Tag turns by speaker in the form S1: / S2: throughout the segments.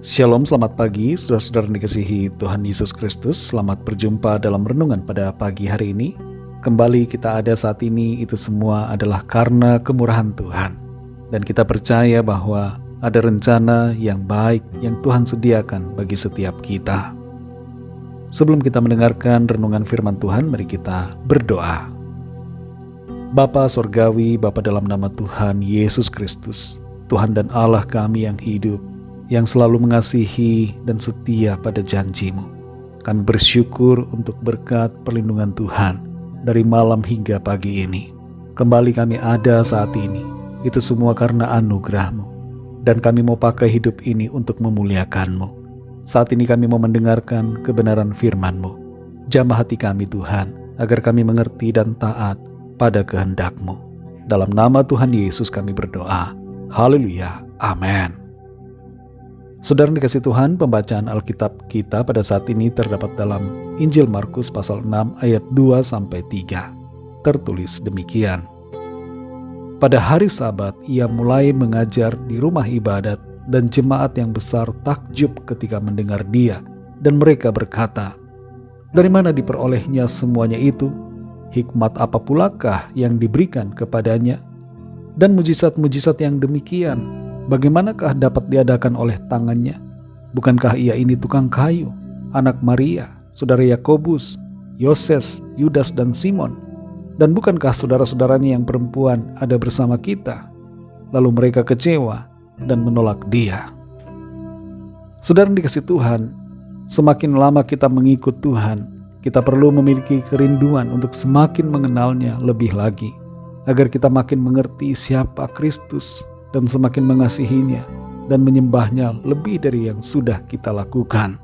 S1: Shalom, selamat pagi saudara-saudara yang dikasihi Tuhan Yesus Kristus. Selamat berjumpa dalam renungan pada pagi hari ini. Kembali kita ada saat ini, itu semua adalah karena kemurahan Tuhan. Dan kita percaya bahwa ada rencana yang baik yang Tuhan sediakan bagi setiap kita. Sebelum kita mendengarkan renungan firman Tuhan, mari kita berdoa. Bapa Sorgawi, Bapa dalam nama Tuhan Yesus Kristus, Tuhan dan Allah kami yang hidup, yang selalu mengasihi dan setia pada janji-Mu. Kami bersyukur untuk berkat perlindungan Tuhan dari malam hingga pagi ini. Kembali kami ada saat ini, itu semua karena anugerah-Mu. Dan kami mau pakai hidup ini untuk memuliakan-Mu. Saat ini kami mau mendengarkan kebenaran firman-Mu. Jamah hati kami Tuhan, agar kami mengerti dan taat pada kehendak-Mu. Dalam nama Tuhan Yesus kami berdoa. Haleluya. Amin. Saudara dikasih Tuhan, pembacaan Alkitab kita pada saat ini terdapat dalam Injil Markus pasal 6 ayat 2-3. Tertulis demikian. Pada hari Sabat ia mulai mengajar di rumah ibadat, dan jemaat yang besar takjub ketika mendengar dia, dan mereka berkata, "Dari mana diperolehnya semuanya itu? Hikmat apa pulakah yang diberikan kepadanya? Dan mujizat-mujizat yang demikian, bagaimanakah dapat diadakan oleh tangannya? Bukankah ia ini tukang kayu, anak Maria, saudara Yakobus, Yoses, Yudas dan Simon? Dan bukankah saudara-saudaranya yang perempuan ada bersama kita?" Lalu mereka kecewa dan menolak dia. Saudara dikasih Tuhan, semakin lama kita mengikut Tuhan, kita perlu memiliki kerinduan untuk semakin mengenalnya lebih lagi, agar kita makin mengerti siapa Kristus dan semakin mengasihinya dan menyembahnya lebih dari yang sudah kita lakukan.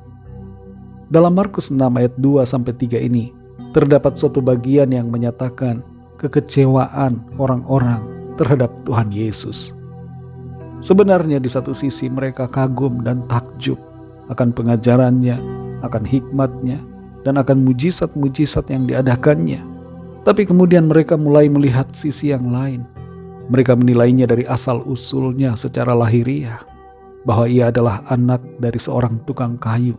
S1: Dalam Markus 6 ayat 2-3 ini, terdapat suatu bagian yang menyatakan kekecewaan orang-orang terhadap Tuhan Yesus. Sebenarnya di satu sisi mereka kagum dan takjub akan pengajarannya, akan hikmatnya, dan akan mujizat-mujizat yang diadakannya. Tapi kemudian mereka mulai melihat sisi yang lain. Mereka menilainya dari asal-usulnya secara lahiriah, bahwa ia adalah anak dari seorang tukang kayu.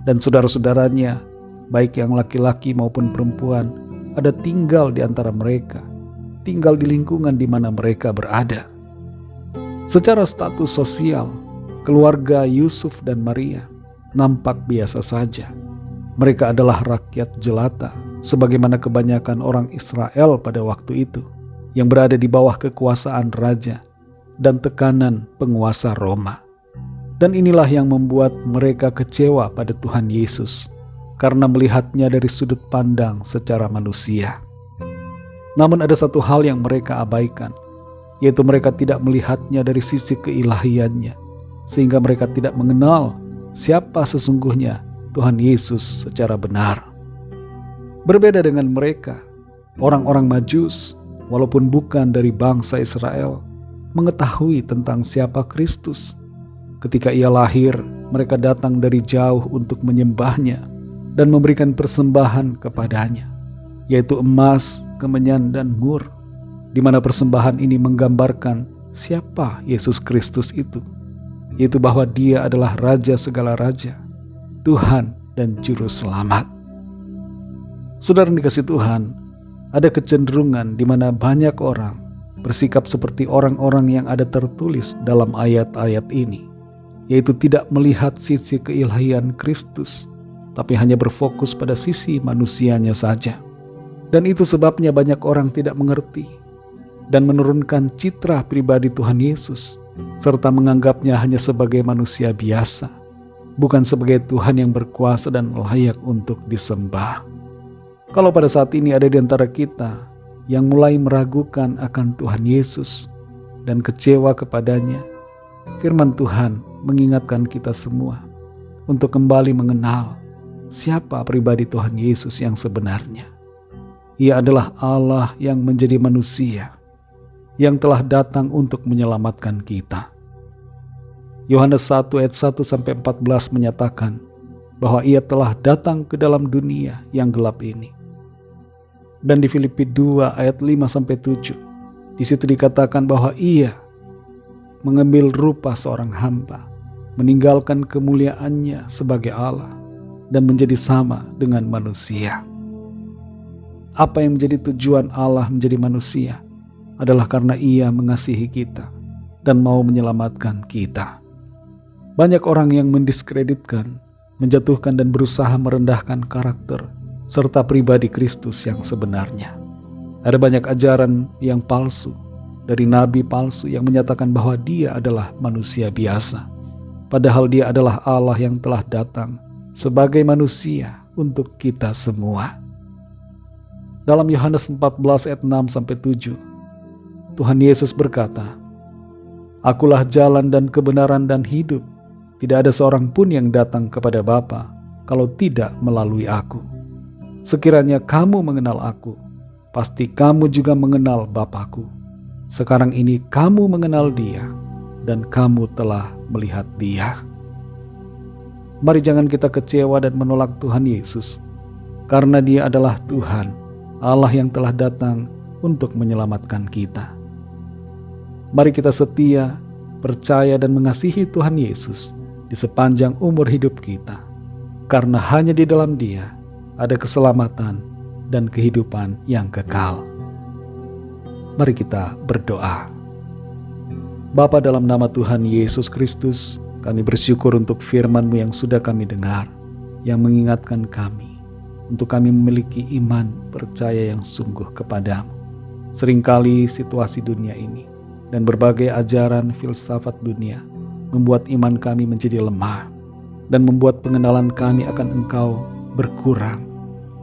S1: Dan saudara-saudaranya, baik yang laki-laki maupun perempuan, ada tinggal di antara mereka, tinggal di lingkungan di mana mereka berada. Secara status sosial, keluarga Yusuf dan Maria nampak biasa saja. Mereka adalah rakyat jelata, sebagaimana kebanyakan orang Israel pada waktu itu, yang berada di bawah kekuasaan raja dan tekanan penguasa Roma. Dan inilah yang membuat mereka kecewa pada Tuhan Yesus, karena melihatnya dari sudut pandang secara manusia. Namun ada satu hal yang mereka abaikan, yaitu mereka tidak melihatnya dari sisi keilahiannya, sehingga mereka tidak mengenal siapa sesungguhnya Tuhan Yesus secara benar. Berbeda dengan mereka, orang-orang Majus, walaupun bukan dari bangsa Israel, mengetahui tentang siapa Kristus. Ketika ia lahir, mereka datang dari jauh untuk menyembahnya dan memberikan persembahan kepadanya, yaitu emas, kemenyan, dan mur, di mana persembahan ini menggambarkan siapa Yesus Kristus itu, yaitu bahwa dia adalah Raja segala raja, Tuhan dan Juru Selamat. Saudara dikasih Tuhan, ada kecenderungan di mana banyak orang bersikap seperti orang-orang yang ada tertulis dalam ayat-ayat ini, yaitu tidak melihat sisi keilahian Kristus, tapi hanya berfokus pada sisi manusianya saja. Dan itu sebabnya banyak orang tidak mengerti dan menurunkan citra pribadi Tuhan Yesus, serta menganggapnya hanya sebagai manusia biasa, bukan sebagai Tuhan yang berkuasa dan layak untuk disembah. Kalau pada saat ini ada di antara kita yang mulai meragukan akan Tuhan Yesus dan kecewa kepadanya, firman Tuhan mengingatkan kita semua untuk kembali mengenal siapa pribadi Tuhan Yesus yang sebenarnya. Ia adalah Allah yang menjadi manusia, yang telah datang untuk menyelamatkan kita. Yohanes 1 ayat 1-14 menyatakan bahwa ia telah datang ke dalam dunia yang gelap ini. Dan di Filipi 2 ayat 5-7, di situ dikatakan bahwa ia mengambil rupa seorang hamba meninggalkan kemuliaannya sebagai Allah dan menjadi sama dengan manusia. Apa yang menjadi tujuan Allah menjadi manusia adalah karena Ia mengasihi kita dan mau menyelamatkan kita. Banyak orang yang mendiskreditkan, menjatuhkan dan berusaha merendahkan karakter serta pribadi Kristus yang sebenarnya. Ada banyak ajaran yang palsu dari nabi palsu yang menyatakan bahwa Dia adalah manusia biasa, padahal Dia adalah Allah yang telah datang sebagai manusia untuk kita semua. Dalam Yohanes 14 ayat 6-7, Tuhan Yesus berkata, "Akulah jalan dan kebenaran dan hidup. Tidak ada seorang pun yang datang kepada Bapa kalau tidak melalui Aku. Sekiranya kamu mengenal Aku, pasti kamu juga mengenal Bapa-Ku. Sekarang ini kamu mengenal Dia dan kamu telah melihat Dia." Mari jangan kita kecewa dan menolak Tuhan Yesus, karena Dia adalah Tuhan, Allah yang telah datang untuk menyelamatkan kita. Mari kita setia, percaya dan mengasihi Tuhan Yesus di sepanjang umur hidup kita, karena hanya di dalam Dia ada keselamatan dan kehidupan yang kekal. Mari kita berdoa. Bapa, dalam nama Tuhan Yesus Kristus, kami bersyukur untuk firman-Mu yang sudah kami dengar, yang mengingatkan kami untuk kami memiliki iman percaya yang sungguh kepadamu. Seringkali situasi dunia ini dan berbagai ajaran filsafat dunia membuat iman kami menjadi lemah dan membuat pengenalan kami akan Engkau berkurang.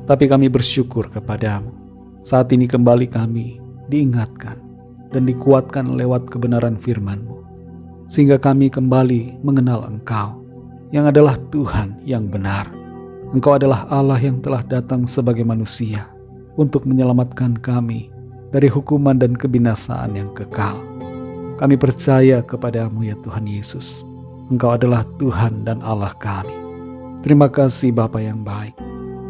S1: Tapi kami bersyukur kepadamu. Saat ini kembali kami diingatkan dan dikuatkan lewat kebenaran firman-Mu, sehingga kami kembali mengenal Engkau yang adalah Tuhan yang benar. Engkau adalah Allah yang telah datang sebagai manusia untuk menyelamatkan kami dari hukuman dan kebinasaan yang kekal. Kami percaya kepadamu ya Tuhan Yesus. Engkau adalah Tuhan dan Allah kami. Terima kasih Bapa yang baik.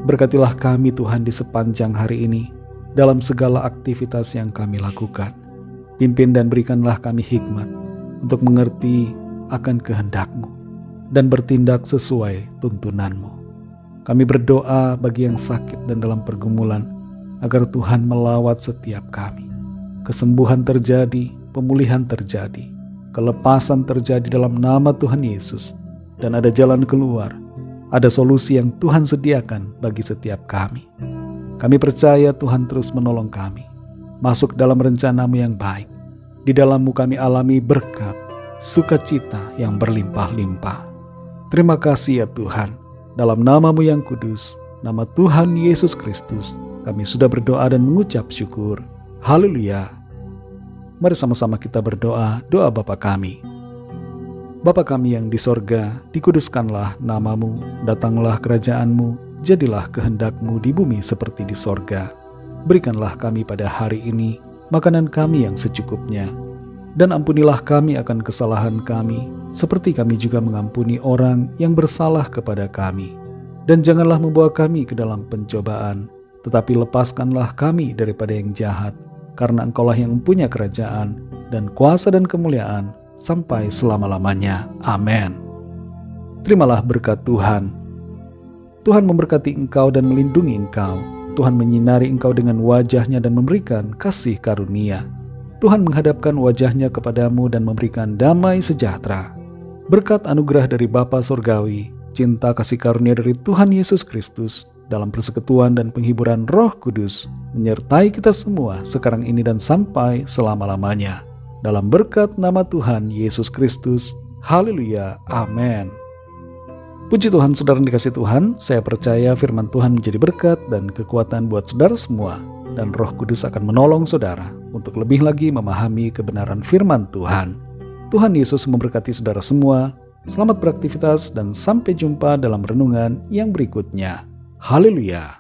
S1: Berkatilah kami Tuhan di sepanjang hari ini dalam segala aktivitas yang kami lakukan. Pimpin dan berikanlah kami hikmat untuk mengerti akan kehendak-Mu dan bertindak sesuai tuntunan-Mu. Kami berdoa bagi yang sakit dan dalam pergumulan, agar Tuhan melawat setiap kami. Kesembuhan terjadi, pemulihan terjadi, kelepasan terjadi dalam nama Tuhan Yesus, dan ada jalan keluar, ada solusi yang Tuhan sediakan bagi setiap kami. Kami percaya Tuhan terus menolong kami, masuk dalam rencana-Mu yang baik. Di dalam-Mu kami alami berkat, sukacita yang berlimpah-limpah. Terima kasih ya Tuhan. Dalam nama-Mu yang kudus, nama Tuhan Yesus Kristus, kami sudah berdoa dan mengucap syukur. Haleluya. Mari sama-sama kita berdoa, doa Bapa kami. Bapa kami yang di sorga, dikuduskanlah nama-Mu, datanglah kerajaan-Mu, jadilah kehendak-Mu di bumi seperti di sorga. Berikanlah kami pada hari ini makanan kami yang secukupnya, dan ampunilah kami akan kesalahan kami, seperti kami juga mengampuni orang yang bersalah kepada kami. Dan janganlah membawa kami ke dalam pencobaan, tetapi lepaskanlah kami daripada yang jahat, karena Engkaulah yang mempunyai kerajaan, dan kuasa dan kemuliaan, sampai selama-lamanya. Amin. Terimalah berkat Tuhan. Tuhan memberkati engkau dan melindungi engkau. Tuhan menyinari engkau dengan wajah-Nya dan memberikan kasih karunia. Tuhan menghadapkan wajah-Nya kepadamu dan memberikan damai sejahtera. Berkat anugerah dari Bapa Surgawi, cinta kasih karunia dari Tuhan Yesus Kristus, dalam persekutuan dan penghiburan Roh Kudus, menyertai kita semua sekarang ini dan sampai selama-lamanya. Dalam berkat nama Tuhan Yesus Kristus. Haleluya. Amin. Puji Tuhan, saudara dikasih Tuhan, saya percaya firman Tuhan menjadi berkat dan kekuatan buat saudara semua, dan Roh Kudus akan menolong saudara untuk lebih lagi memahami kebenaran firman Tuhan. Tuhan Yesus memberkati saudara semua. Selamat beraktivitas dan sampai jumpa dalam renungan yang berikutnya. Haleluya.